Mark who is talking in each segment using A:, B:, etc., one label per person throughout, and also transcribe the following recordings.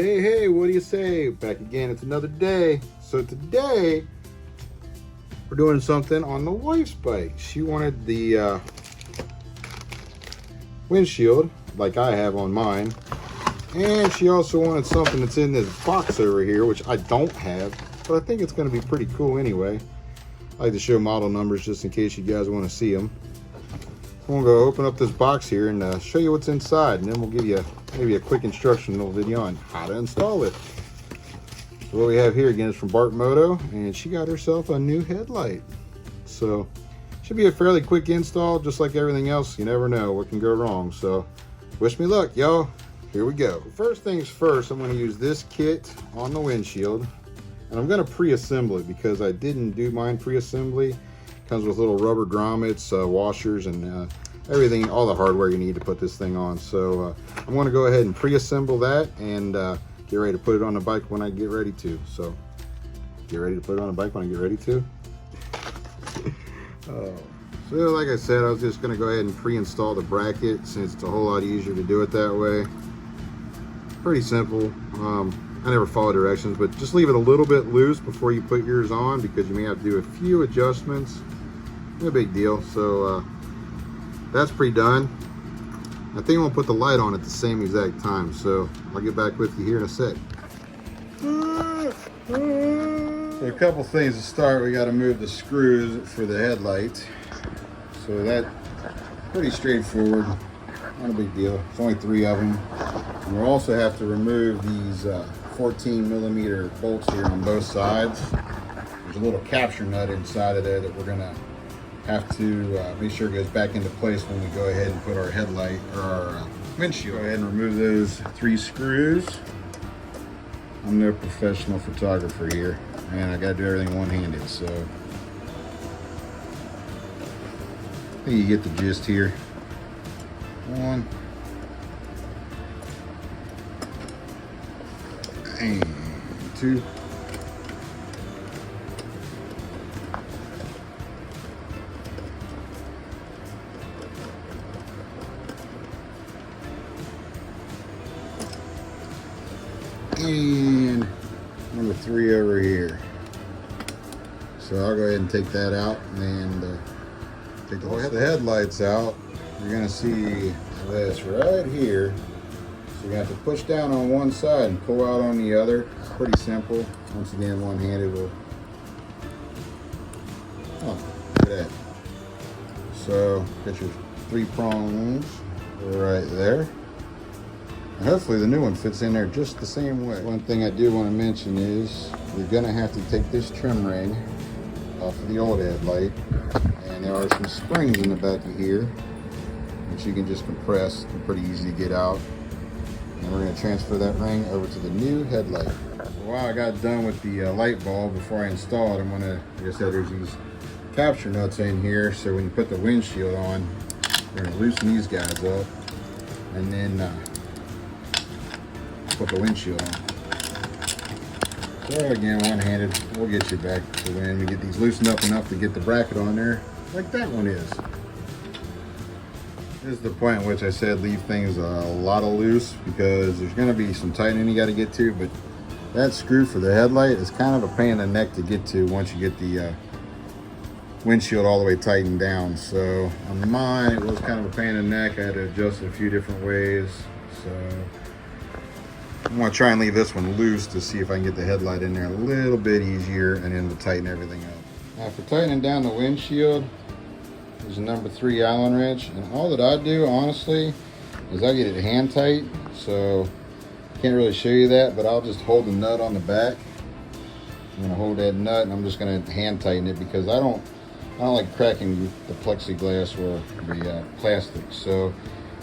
A: Hey, what do you say? Back again, it's another day. So today, we're doing something on the wife's bike. She wanted the windshield, like I have on mine. And she also wanted something that's in this box over here, which I don't have, but I think it's gonna be pretty cool anyway. I like to show model numbers just in case you guys wanna see them. I'm gonna go open up this box here and show you what's inside, and then we'll give you maybe a quick instructional video on how to install it. So what we have here again is from Bart Moto, and she got herself a new headlight. So should be a fairly quick install, just like everything else. You never know what can go wrong. So wish me luck, y'all. Here we go. First things first, I'm gonna use this kit on the windshield, and I'm gonna pre-assemble it because I didn't do mine pre-assembly. Comes with little rubber grommets, washers, and everything, all the hardware you need to put this thing on. So I'm going to go ahead and pre-assemble that and get ready to put it on the bike when I get ready to. So get ready to put it on the bike when I get ready to. So like I said, I was just going to go ahead and pre-install the bracket since it's a whole lot easier to do it that way. Pretty simple. I never follow directions, but just leave it a little bit loose before you put yours on because you may have to do a few adjustments. No big deal. So that's pre-done. I think I'm gonna put the light on at the same exact time, so I'll get back with you here in a sec. So a couple things to start. We got to move the screws for the headlight. So that's pretty straightforward. Not a big deal. It's only 3 of them. And we'll also have to remove these 14mm bolts here on both sides. There's a little capture nut inside of there that we're gonna have to make sure it goes back into place when we go ahead and put our headlight or our windshield. Go ahead and remove those 3 screws. I'm no professional photographer here, and I gotta do everything one-handed, so I think you get the gist here. 1 and 2. And number 3 over here. So I'll go ahead and take that out and take the headlights out. You're gonna see this right here. So you're gonna have to push down on one side and pull out on the other. It's pretty simple. Once again, one-handed will. Oh, look at that. So get your 3 prongs right there. And hopefully the new one fits in there just the same way. One thing I do want to mention is you're gonna have to take this trim ring off of the old headlight, and there are some springs in the back of here which you can just compress. They're pretty easy to get out. And we're going to transfer that ring over to the new headlight. While I got done with the light bulb, before I install it, I'm going to, like I said, there's these capture nuts in here. So when you put the windshield on, you're going to loosen these guys up and then put the windshield on. So again, one-handed, we'll get you back to when we get these loosened up enough to get the bracket on there, like that one is. This is the point at which I said leave things a lot of loose because there's going to be some tightening you got to get to, but that screw for the headlight is kind of a pain in the neck to get to once you get the windshield all the way tightened down. So on mine, it was kind of a pain in the neck. I had to adjust it a few different ways. So I'm going to try and leave this one loose to see if I can get the headlight in there a little bit easier, and then we'll tighten everything up. Now for tightening down the windshield, there's a number 3 Allen wrench, and all that I do honestly is I get it hand tight, so can't really show you that, but I'll just hold the nut on the back. I'm gonna hold that nut and I'm just gonna hand tighten it because I don't like cracking the plexiglass or the plastic. So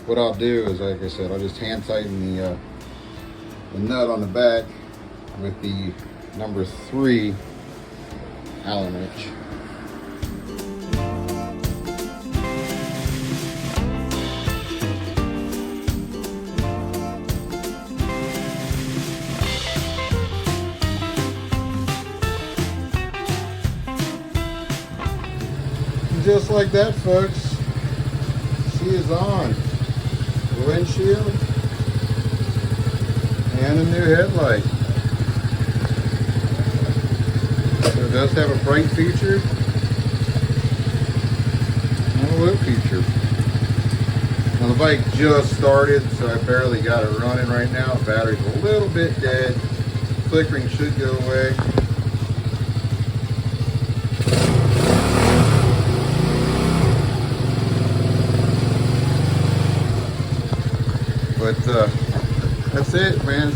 A: what I'll do is, like I said, I'll just hand tighten the nut on the back with the number 3 Allen wrench. Just like that, folks, she is on. The windshield and a new headlight. So it does have a bright feature and a low feature. Now the bike just started, so I barely got it running right now. The battery's a little bit dead. Flickering should go away. But that's it, man.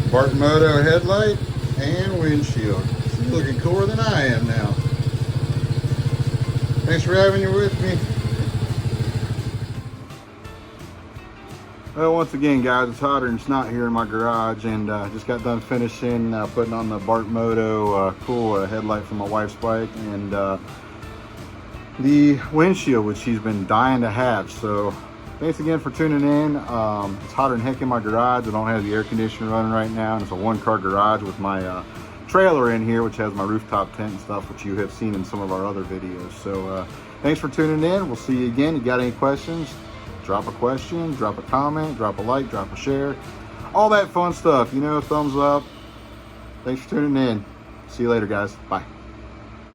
A: Bartmoto headlight and windshield. She's looking cooler than I am now. Thanks for having you with me. Well, once again, guys, it's hotter and snot here in my garage, and just got done finishing putting on the Bartmoto cool headlight for my wife's bike, and the windshield, which she's been dying to have. So thanks again for tuning in. It's hotter than heck in my garage. I don't have the air conditioner running right now, and it's a one-car garage with my trailer in here, which has my rooftop tent and stuff, which you have seen in some of our other videos. So thanks for tuning in. We'll see you again. You got any questions? Drop a question, drop a comment, drop a like, drop a share, all that fun stuff, you know, thumbs up. Thanks for tuning in. See you later, guys. Bye.